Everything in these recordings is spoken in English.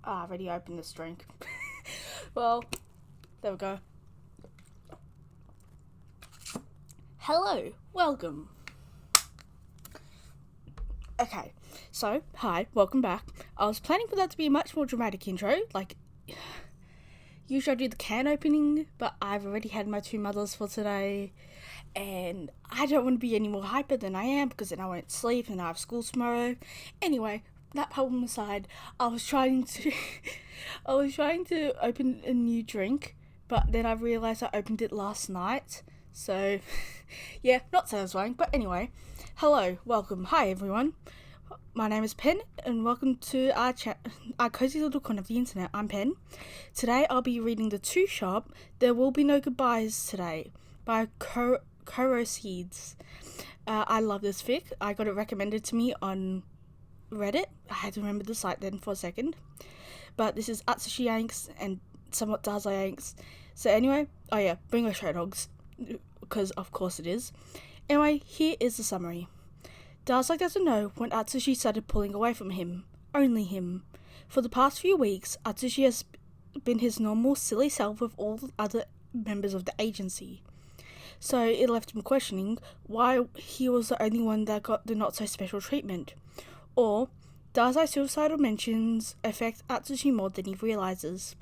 I already opened this drink. Well, there we go. Hello, welcome. Okay, so, hi, welcome back. I was planning for that to be a much more dramatic intro, like, usually I do the can opening, but I've already had my 2 mothers for today, and I don't want to be any more hyper than I am, because then I won't sleep, and I have school tomorrow. Anyway, that problem aside, I was trying to open a new drink, but then I realised I opened it last night, so, yeah, not satisfying, but anyway, hello, welcome, hi everyone. My name is Pen, and welcome to our cozy little corner of the internet. I'm Pen. Today I'll be reading The Two Shop, There Will Be No Goodbyes Today, by Koro Seeds. I love this fic. I got it recommended to me on Reddit. I had to remember the site then for a second. But this is Atsushi angst and somewhat Dazai angst. So anyway, oh yeah, bring your show dogs, because of course it is. Anyway, here is the summary. Dazai doesn't know when Atsushi started pulling away from him. Only him. For the past few weeks, Atsushi has been his normal silly self with all the other members of the agency. So it left him questioning why he was the only one that got the not-so-special treatment. Or, Dazai's suicidal mentions affect Atsushi more than he realizes.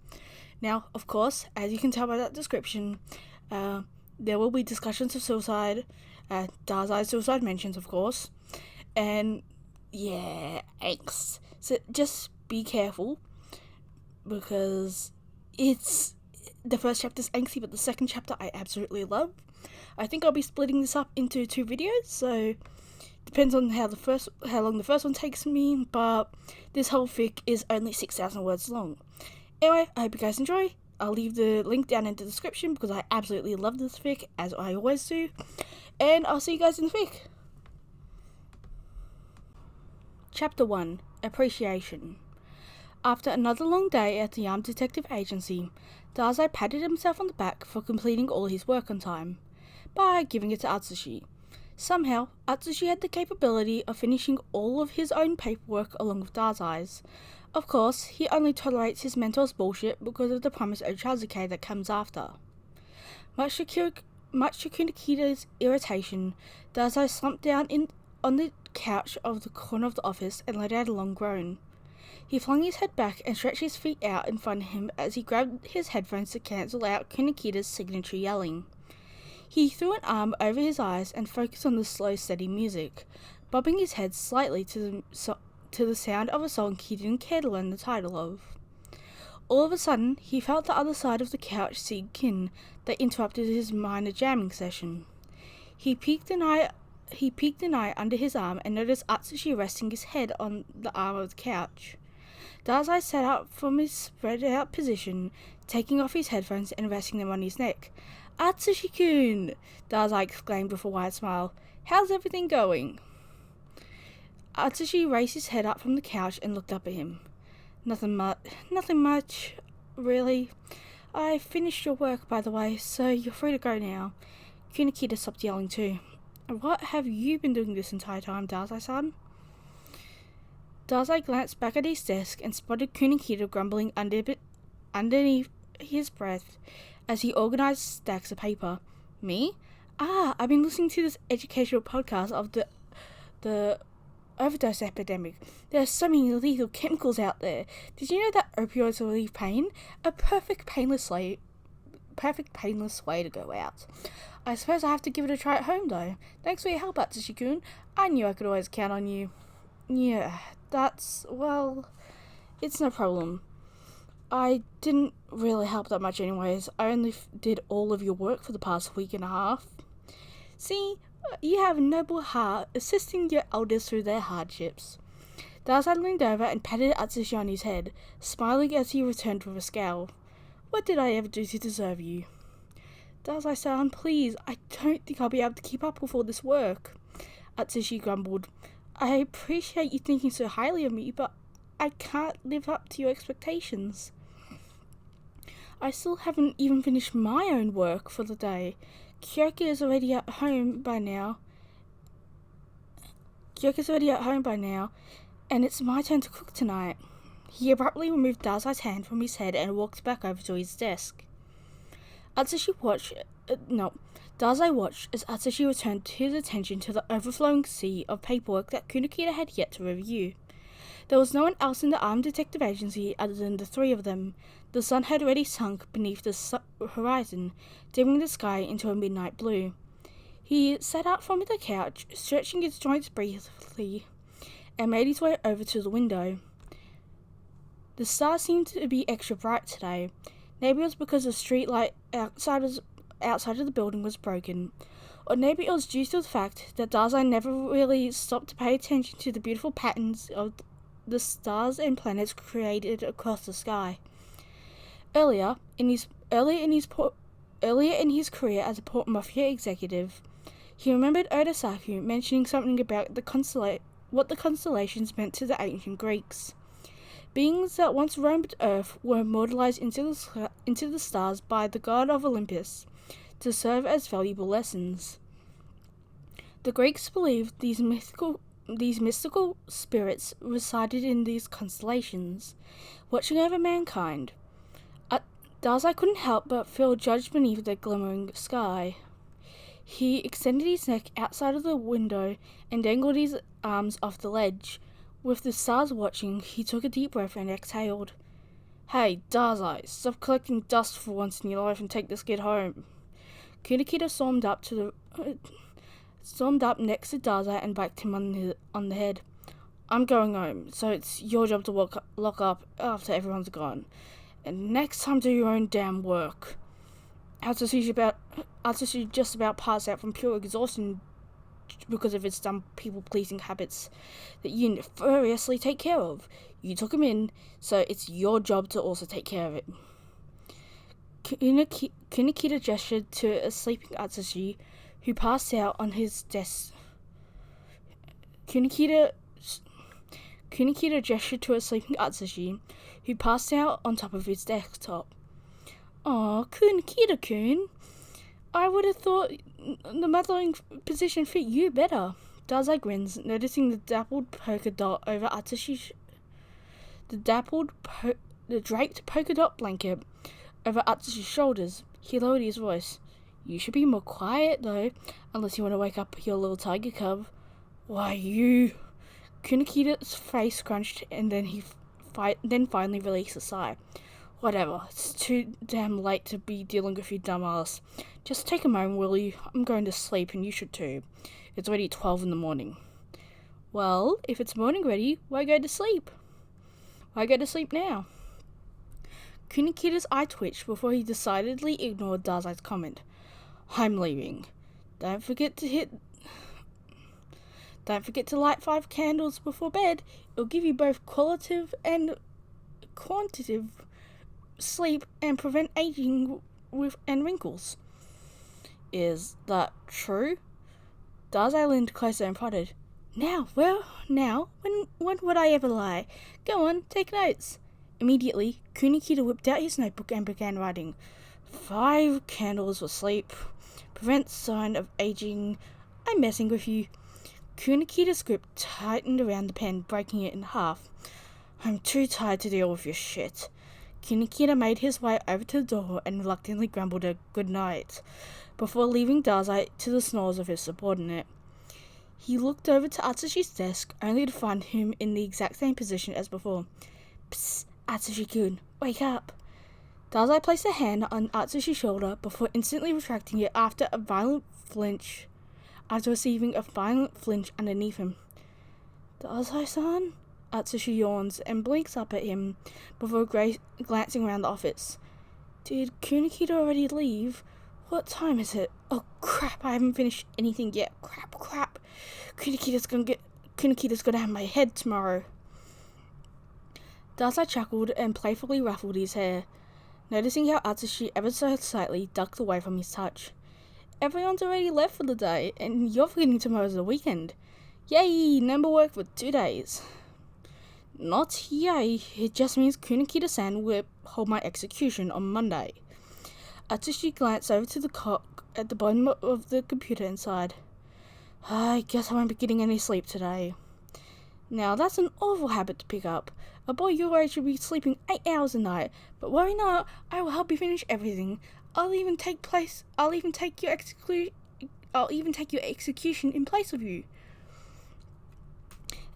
Now, of course, as you can tell by that description, there will be discussions of suicide, Dazai's suicide mentions, of course, and yeah, angst. So just be careful, because the first chapter's angsty, but the second chapter I absolutely love. I think I'll be splitting this up into 2 videos, so depends on how long the first one takes me, but this whole fic is only 6,000 words long. Anyway, I hope you guys enjoy. I'll leave the link down in the description because I absolutely love this fic, as I always do, and I'll see you guys in the fic. Chapter 1, Appreciation. After another long day at the Armed Detective Agency, Dazai patted himself on the back for completing all his work on time, by giving it to Atsushi. Somehow, Atsushi had the capability of finishing all of his own paperwork along with Dazai's. Of course, he only tolerates his mentor's bullshit because of the promised Ochazuke that comes after. Much to Kunakita's irritation, Dazai slumped down on the couch of the corner of the office and let out a long groan. He flung his head back and stretched his feet out in front of him as he grabbed his headphones to cancel out Kunakita's signature yelling. He threw an arm over his eyes and focused on the slow, steady music, bobbing his head slightly to the sound of a song he didn't care to learn the title of. All of a sudden, he felt the other side of the couch sink in that interrupted his minor jamming session. He peeked an eye under his arm and noticed Atsushi resting his head on the arm of the couch. Dazai sat up from his spread-out position, taking off his headphones and resting them on his neck. "Atsushi-kun!" Dazai exclaimed with a wide smile. "How's everything going?" Atsushi raised his head up from the couch and looked up at him. Nothing much, really. I finished your work, by the way, so you're free to go now." Kunakita stopped yelling too. "What have you been doing this entire time, Dazai-san?" Dazai glanced back at his desk and spotted Kunakita grumbling underneath his breath as he organized stacks of paper. "Me? I've been listening to this educational podcast of the overdose epidemic. There are so many lethal chemicals out there. Did you know that opioids relieve pain? A perfect painless way to go out. I suppose I have to give it a try at home, though. Thanks for your help, Atsushi-kun. I knew I could always count on you." "Yeah, it's no problem. I didn't really help that much anyways. I only did all of your work for the past week and a half." "See, you have a noble heart, assisting your elders through their hardships." Dazai leaned over and patted Atsushi on his head, smiling as he returned with a scowl. "What did I ever do to deserve you?" "Dazai-san, please, I don't think I'll be able to keep up with all this work," Atsushi grumbled. "I appreciate you thinking so highly of me, but I can't live up to your expectations. I still haven't even finished my own work for the day. Kyoka is already at home by now, and it's my turn to cook tonight." He abruptly removed Dazai's hand from his head and walked back over to his desk. Dazai watched as Atsushi returned his attention to the overflowing sea of paperwork that Kunakita had yet to review. There was no one else in the armed detective agency other than the three of them. The sun had already sunk beneath the horizon, dimming the sky into a midnight blue. He sat up from the couch, stretching his joints briefly, and made his way over to the window. The stars seemed to be extra bright today. Maybe it was because the street light outside of the building was broken, or maybe it was due to the fact that Dazai never really stopped to pay attention to the beautiful patterns of the stars and planets created across the sky. Earlier in his career as a port mafia executive, he remembered Odasaku mentioning something about what the constellations meant to the ancient Greeks. Beings that once roamed Earth were immortalized into the stars by the god of Olympus to serve as valuable lessons. The Greeks believed these mystical spirits resided in these constellations, watching over mankind. Dazai couldn't help but feel judged beneath the glimmering sky. He extended his neck outside of the window and dangled his arms off the ledge. With the stars watching, he took a deep breath and exhaled. "Hey, Dazai, stop collecting dust for once in your life and take this kid home." Kunakita stormed up next to Dazai and whacked him on the head. "I'm going home, so it's your job to lock up after everyone's gone. And next time do your own damn work." Atsushi just about passed out from pure exhaustion because of its dumb people-pleasing habits that you nefariously take care of. You took him in, so it's your job to also take care of it. Kunakita gestured to a sleeping Atsushi who passed out on his desk. Kunakita gestured to a sleeping Atsushi who passed out on top of his desktop. "Aw, Kunakita-kun, I would have thought the mothering position fit you better." Dazai grins, noticing the dappled polka dot over Atsushi's the draped polka dot blanket over Atsushi's shoulders. He lowered his voice. "You should be more quiet, though, unless you want to wake up your little tiger cub." "Why, you..." Kunakita's face scrunched, and then finally released a sigh. "Whatever, it's too damn late to be dealing with you dumbass. Just take a moment, will you? I'm going to sleep, and you should too. It's already 12 in the morning." "Well, if it's morning ready, why go to sleep? Why go to sleep now?" Kunakita's eye twitched before he decidedly ignored Dazai's comment. "I'm leaving. Don't forget to light 5 candles before bed. It'll give you both qualitative and quantitative sleep and prevent aging and wrinkles." "Is that true?" Dazai leaned closer and prodded. When would I ever lie? Go on, take notes." Immediately, Kunakita whipped out his notebook and began writing. 5 candles for sleep. Prevent sign of aging. I'm messing with you." Kunakita's grip tightened around the pen, breaking it in half. "I'm too tired to deal with your shit." Kunakita made his way over to the door and reluctantly grumbled a good night, before leaving Dazai to the snores of his subordinate. He looked over to Atsushi's desk, only to find him in the exact same position as before. "Psst, Atsushi-kun, wake up." Dazai placed a hand on Atsushi's shoulder before instantly retracting it after receiving a violent flinch underneath him. "Dazai-san?" Atsushi yawns and blinks up at him before glancing around the office. "Did Kunakita already leave? What time is it? Oh crap, I haven't finished anything yet. Crap. Kunakita's gonna have my head tomorrow." Dazai chuckled and playfully ruffled his hair, noticing how Atsushi ever so slightly ducked away from his touch. "Everyone's already left for the day, and you're forgetting tomorrow's the weekend. Yay, no more work for 2 days. "Not yay, it just means Kunakita-san will hold my execution on Monday." Atsushi glanced over to the clock at the bottom of the computer inside. "I guess I won't be getting any sleep today." Now that's an awful habit to pick up. A boy your age should be sleeping 8 hours a night, but worry not, I will help you finish everything. I'll even take your execution in place of you.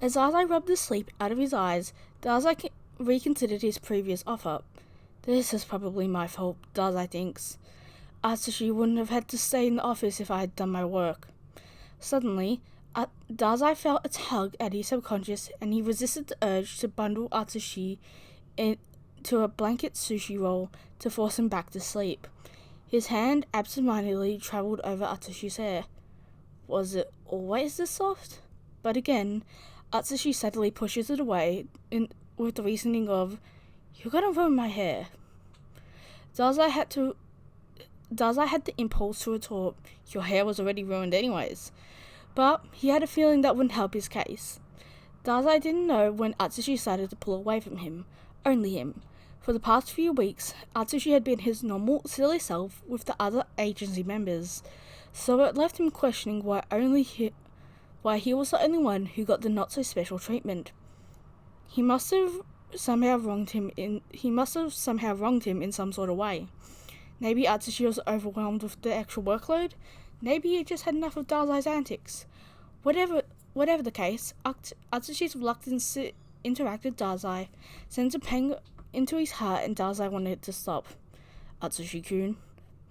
As Dazai rubbed the sleep out of his eyes, Dazai reconsidered his previous offer. This is probably my fault, Dazai thinks. Atsushi wouldn't have had to stay in the office if I had done my work. Suddenly, Dazai felt a tug at his subconscious, and he resisted the urge to bundle Atsushi into a blanket sushi roll to force him back to sleep. His hand absentmindedly travelled over Atsushi's hair. Was it always this soft? But again, Atsushi sadly pushes it away with the reasoning of, "You're gonna ruin my hair." Dazai had the impulse to retort, "Your hair was already ruined anyways." But he had a feeling that wouldn't help his case. Dazai didn't know when Atsushi started to pull away from him, only him. For the past few weeks, Atsushi had been his normal, silly self with the other agency members, so it left him questioning why he was the only one who got the not-so-special treatment. He must have somehow wronged him in some sort of way. Maybe Atsushi was overwhelmed with the actual workload. Maybe he just had enough of Dazai's antics. Whatever the case, Atsushi's reluctance to interact with Dazai sends a pang into his heart, and Dazai wanted it to stop. "Atsushi-kun,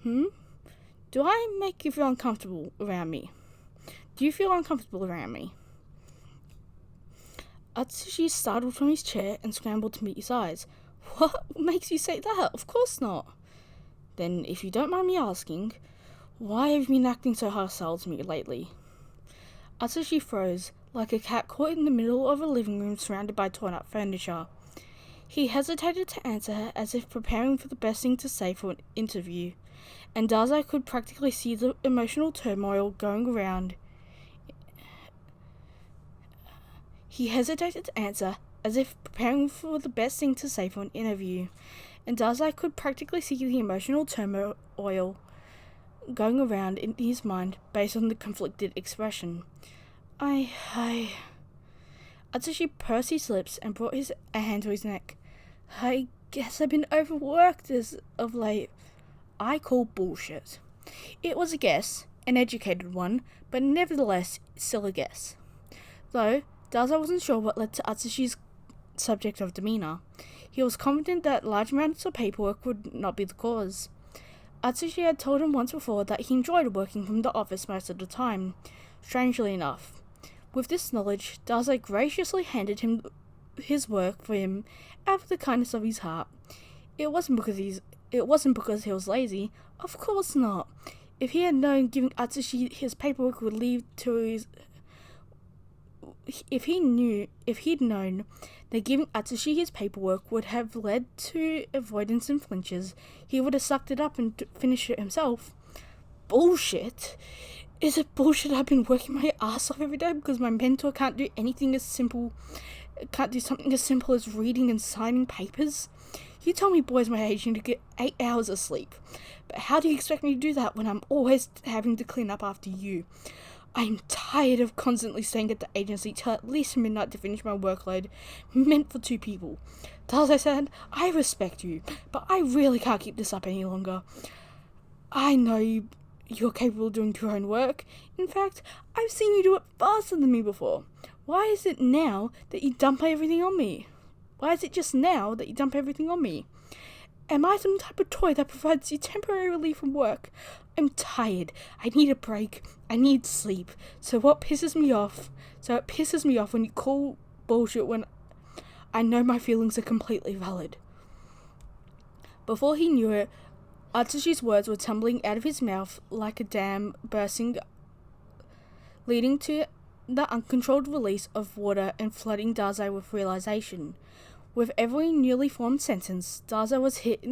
do I make you feel uncomfortable around me? Do you feel uncomfortable around me?" Atsushi startled from his chair and scrambled to meet his eyes. "What makes you say that? Of course not." "Then, if you don't mind me asking, why have you been acting so hostile to me lately?" Atsushi froze, like a cat caught in the middle of a living room surrounded by torn-up furniture. He hesitated to answer, as if preparing for the best thing to say for an interview, and Dazai could practically see the emotional turmoil going around. He hesitated to answer, as if preparing for the best thing to say for an interview, and Dazai could practically see the emotional turmoil going around in his mind based on the conflicted expression. Atsushi pursed his lips and brought a hand to his neck. "I guess I've been overworked as of late." "I call bullshit." It was a guess, an educated one, but nevertheless still a guess. Though, Dazai wasn't sure what led to Atsushi's subject of demeanour. He was confident that large amounts of paperwork would not be the cause. Atsushi had told him once before that he enjoyed working from the office most of the time, strangely enough. With this knowledge, Dazai graciously handed him his work for him out of the kindness of his heart. It wasn't because he was lazy. Of course not. If he had known giving Atsushi his paperwork would lead to his... If he'd known that giving Atsushi his paperwork would have led to avoidance and flinches, he would have sucked it up and finished it himself. Bullshit? Is it bullshit I've been working my ass off every day because my mentor can't do something as simple as reading and signing papers? You tell me boys my age need to get 8 hours of sleep, but how do you expect me to do that when I'm always having to clean up after you? I'm tired of constantly staying at the agency till at least midnight to finish my workload meant for 2 people. Dazai said, "I respect you, but I really can't keep this up any longer. I know you're capable of doing your own work. In fact, I've seen you do it faster than me before. Why is it now that you dump everything on me? Why is it just now that you dump everything on me? Am I some type of toy that provides you temporary relief from work? I'm tired. I need a break. I need sleep. So it pisses me off when you call bullshit when I know my feelings are completely valid." Before he knew it, Atsushi's words were tumbling out of his mouth like a dam bursting, leading to the uncontrolled release of water and flooding Dazai with realization. With every newly formed sentence, Dazai was hit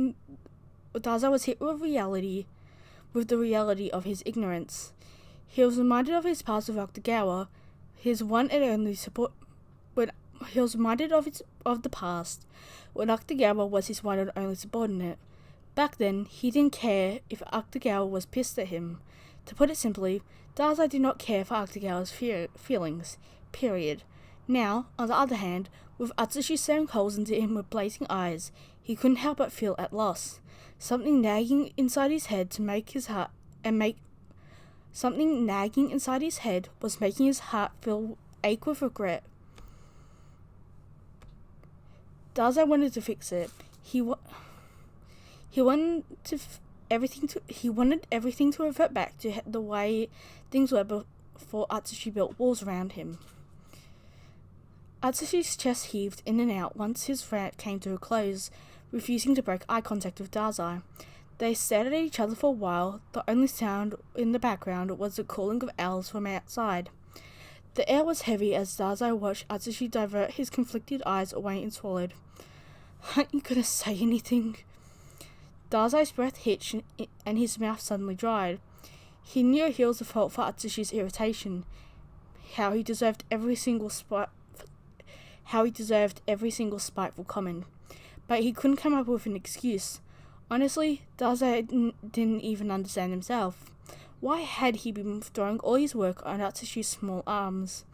with the reality of his ignorance. He was reminded of his past with Octogawa, his one and only support. He was reminded of the past when Octogawa was his one and only subordinate. Back then, he didn't care if Octogawa was pissed at him. To put it simply, Dazai did not care for Octogawa's feelings. Period. Now, on the other hand, with Atsushi staring holes into him with blazing eyes, he couldn't help but feel at loss. Something nagging inside his head was making his heart ache with regret. Dazai wanted to fix it. He wanted everything to revert back to the way things were before Atsushi built walls around him. Atsushi's chest heaved in and out once his rant came to a close, refusing to break eye contact with Dazai. They stared at each other for a while. The only sound in the background was the calling of owls from outside. The air was heavy as Dazai watched Atsushi divert his conflicted eyes away and swallowed. "Aren't you gonna say anything?" Dazai's breath hitched and his mouth suddenly dried. He knew he was the fault for Atsushi's irritation. How he deserved every single spiteful comment. But he couldn't come up with an excuse. Honestly, Dazai didn't even understand himself. Why had he been throwing all his work on Atsushi's small arms?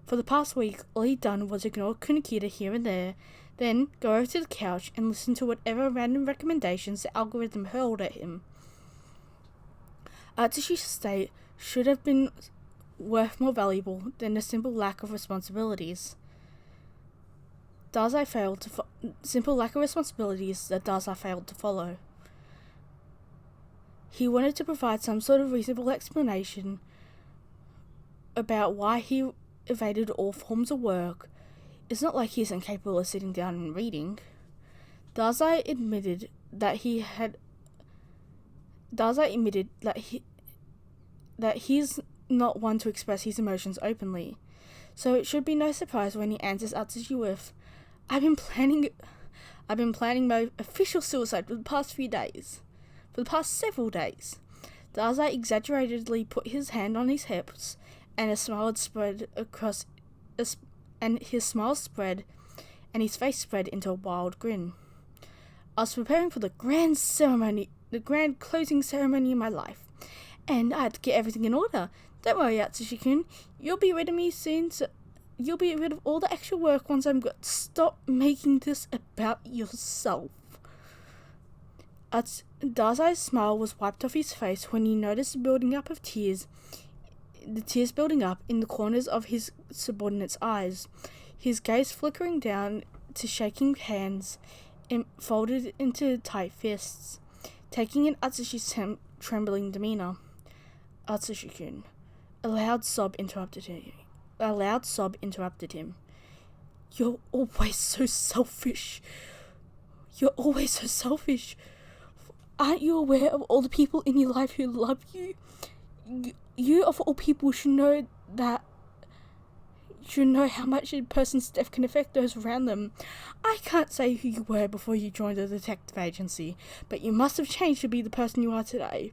For the past week, all he'd done was ignore Kunikita here and there, then go over to the couch and listen to whatever random recommendations the algorithm hurled at him. Atsushi's state should have been worth more valuable than a simple lack of responsibilities. Simple lack of responsibilities that Dazai failed to follow. He wanted to provide some sort of reasonable explanation about why he evaded all forms of work. It's not like he's incapable of sitting down and reading. Dazai admitted that he's not one to express his emotions openly. So it should be no surprise when he answers Atsushi with, I've been planning my official suicide for the past several days. Dazai exaggeratedly put his hand on his hips, and his smile spread, and his face spread into a wild grin. I was preparing for the grand closing ceremony of my life, and I had to get everything in order. Don't worry, Atsushi-kun, you'll be rid of me soon, you'll be rid of all the extra work once I'm good. Stop making this about yourself. Dazai's smile was wiped off his face when he noticed the tears building up in the corners of his subordinate's eyes, his gaze flickering down to shaking hands folded into tight fists, taking in Atsushi's trembling demeanor. Atsushi-kun. A loud sob interrupted him. You're always so selfish. Aren't you aware of all the people in your life who love you? You of all people should know how much a person's death can affect those around them. I can't say who you were before you joined the detective agency, but you must have changed to be the person you are today.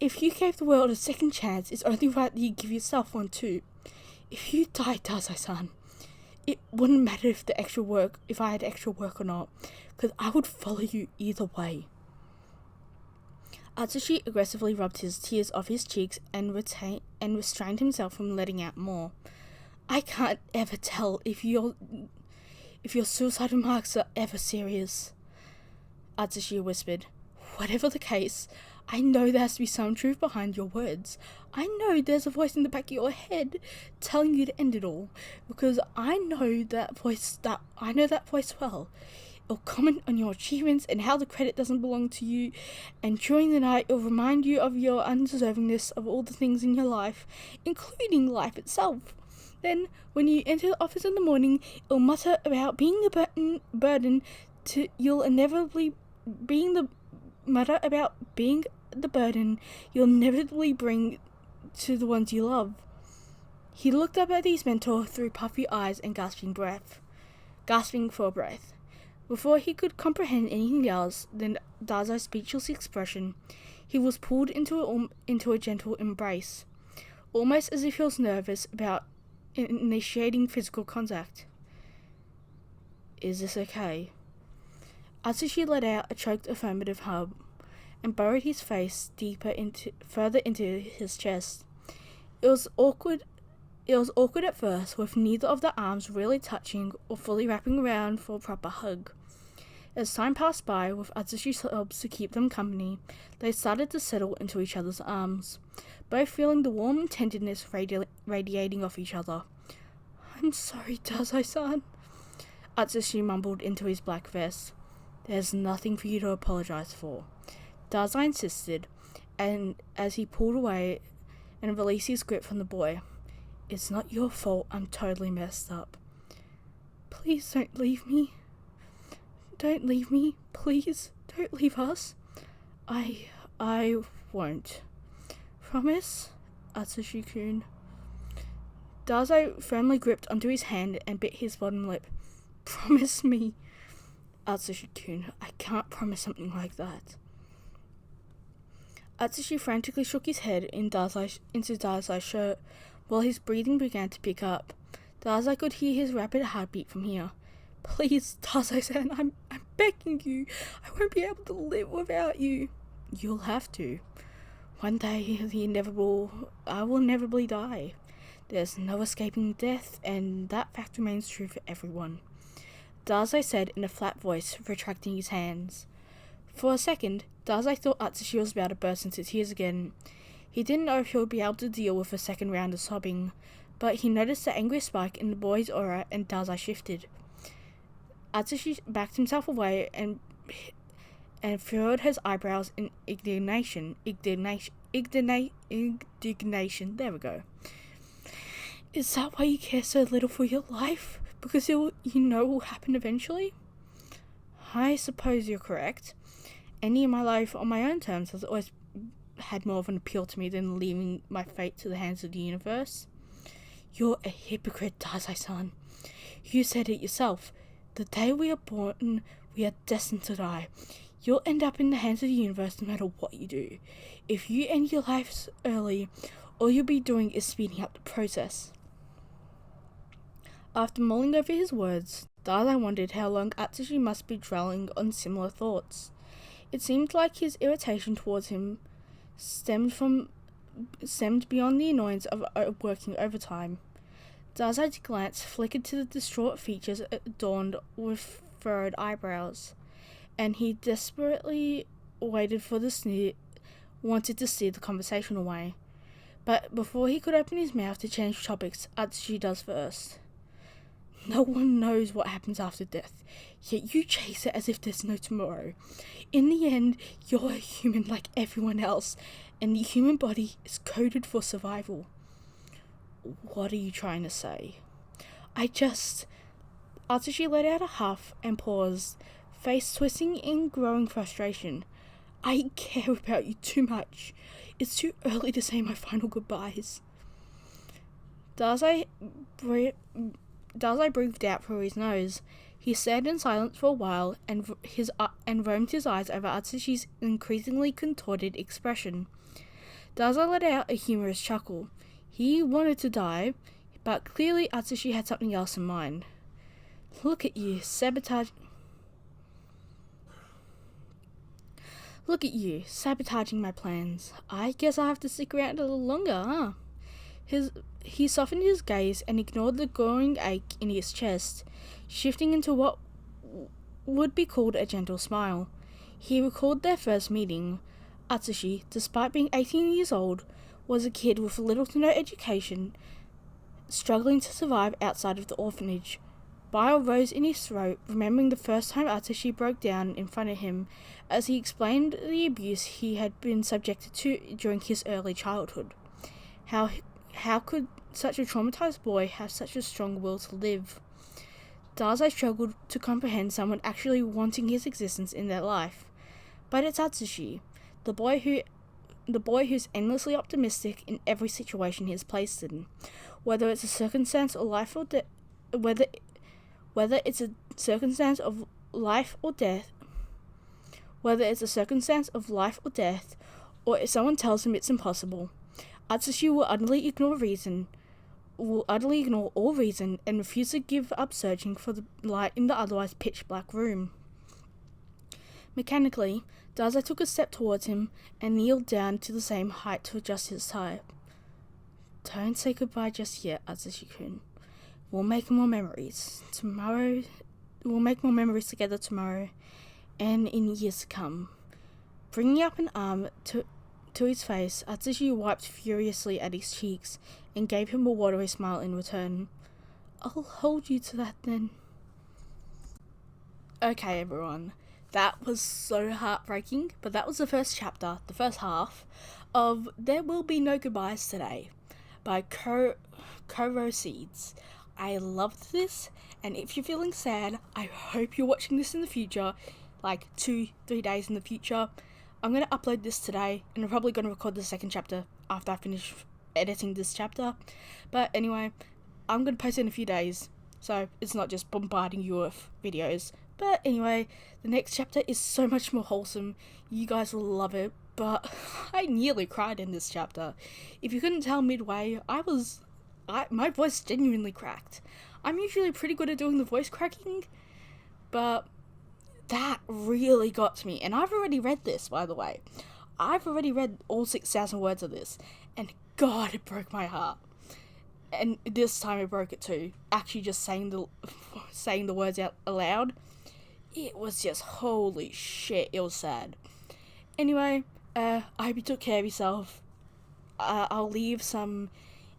If you gave the world a second chance, it's only right that you give yourself one too. If you died, Dazai-san, it wouldn't matter if I had extra work or not, because I would follow you either way. Atsushi aggressively rubbed his tears off his cheeks and restrained himself from letting out more. I can't ever tell if your suicide remarks are ever serious, Atsushi whispered. Whatever the case, I know there has to be some truth behind your words. I know there's a voice in the back of your head telling you to end it all, because I know that voice well. It'll comment on your achievements and how the credit doesn't belong to you, and during the night it'll remind you of your undeservingness of all the things in your life, including life itself. Then, when you enter the office in the morning, it'll mutter about being the burden to you'll inevitably bring to the ones you love. He looked up at his mentor through puffy eyes and gasping for breath. Before he could comprehend anything else than Dazai's speechless expression, he was pulled into a gentle embrace, almost as if he was nervous about initiating physical contact. Is this okay? Atsushi let out a choked affirmative hug and burrowed his face further into his chest. It was awkward It was awkward at first, with neither of the arms really touching or fully wrapping around for a proper hug. As time passed by, with Atsushi sobs to keep them company, they started to settle into each other's arms, both feeling the warm tenderness radiating off each other. "I'm sorry, Dazai-san," Atsushi mumbled into his black vest. "There's nothing for you to apologize for," Dazai insisted, and as he pulled away and released his grip from the boy. "It's not your fault I'm totally messed up. Please don't leave me. Don't leave me. Please, don't leave us." I won't. Promise, Atsushi-kun. Dazai firmly gripped onto his hand and bit his bottom lip. "Promise me." "Atsushi-kun, I can't promise something like that." Atsushi frantically shook his head into Dazai's shirt, while his breathing began to pick up. Dazai could hear his rapid heartbeat from here. "Please, Dazai-san, I'm begging you. I won't be able to live without you." "You'll have to. One day, I will inevitably die. There's no escaping death, and that fact remains true for everyone," Dazai said in a flat voice, retracting his hands. For a second, Dazai thought Atsushi was about to burst into tears again. He didn't know if he would be able to deal with a second round of sobbing, but he noticed the angry spike in the boy's aura and Dazai shifted. Atsushi backed himself away and furrowed his eyebrows in indignation. There we go. "Is that why you care so little for your life? Because you know will happen eventually?" "I suppose you're correct. Ending my life on my own terms has always had more of an appeal to me than leaving my fate to the hands of the universe." "You're a hypocrite, Dazai-san. You said it yourself. The day we are born, we are destined to die. You'll end up in the hands of the universe no matter what you do. If you end your life early, all you'll be doing is speeding up the process." After mulling over his words, Dazai wondered how long Atsushi must be dwelling on similar thoughts. It seemed like his irritation towards him stemmed beyond the annoyance of working overtime. Dazai's glance flickered to the distraught features adorned with furrowed eyebrows, and he desperately wanted to steer the conversation away. But before he could open his mouth to change topics, Atsushi does first. "No one knows what happens after death, yet you chase it as if there's no tomorrow. In the end, you're a human like everyone else, and the human body is coded for survival." "What are you trying to say?" Atsushi let out a huff and paused, face twisting in growing frustration. "I care about you too much. It's too early to say my final goodbyes." Dazai breathed out through his nose. He stared in silence for a while and roamed his eyes over Atsushi's increasingly contorted expression. Dazai let out a humorous chuckle. He wanted to die, but clearly Atsushi had something else in mind. Look at you, sabotaging my plans. I guess I'll have to stick around a little longer, huh?" He softened his gaze and ignored the growing ache in his chest, shifting into what would be called a gentle smile. He recalled their first meeting. Atsushi, despite being 18 years old, was a kid with little to no education, struggling to survive outside of the orphanage. Bile rose in his throat, remembering the first time Atsushi broke down in front of him as he explained the abuse he had been subjected to during his early childhood. How could such a traumatized boy have such a strong will to live? Dazai struggled to comprehend someone actually wanting his existence in their life. But it's Atsushi, the boy who's endlessly optimistic in every situation he is placed in, whether it's a circumstance of life or death, whether it's a circumstance of life or death, or if someone tells him it's impossible. Atsushi will utterly ignore all reason and refuse to give up searching for the light in the otherwise pitch-black room. Mechanically, Dazai took a step towards him and kneeled down to the same height to adjust his tie. don't say goodbye just yet, Azushi-kun. We'll make more memories. We'll make more memories together tomorrow and in years to come. Bringing up an arm to his face, Atsushi wiped furiously at his cheeks and gave him a watery smile in return. I'll hold you to that then. Okay, everyone. That was so heartbreaking, but that was the first chapter, the first half, of There Will Be No Goodbyes Today by Koro Seeds. I loved this, and if you're feeling sad, I hope you're watching this in the future, like 2-3 days in the future. I'm going to upload this today, and I'm probably going to record the second chapter after I finish editing this chapter. But anyway, I'm going to post it in a few days, so it's not just bombarding you with videos. But anyway, the next chapter is so much more wholesome. You guys will love it, but I nearly cried in this chapter. If you couldn't tell midway, my voice genuinely cracked. I'm usually pretty good at doing the voice cracking, but that really got to me. And I've already read this, by the way. I've already read all 6,000 words of this, and God, it broke my heart. And this time it broke it too. Actually just saying the words out aloud, it was just holy shit, it was sad. Anyway, I hope you took care of yourself. I'll leave some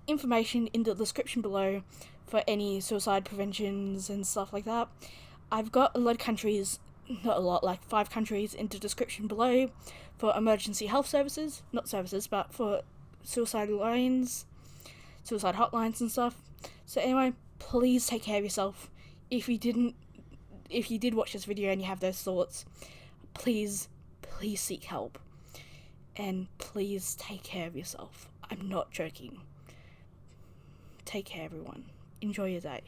information in the description below for any suicide preventions and stuff like that. I've got a lot of countries, not a lot, like 5 countries in the description below for emergency health services, not services, but for suicide lines, suicide hotlines and stuff. So anyway, please take care of yourself. If you did watch this video and you have those thoughts, please seek help. And please take care of yourself. I'm not joking. Take care, everyone. Enjoy your day.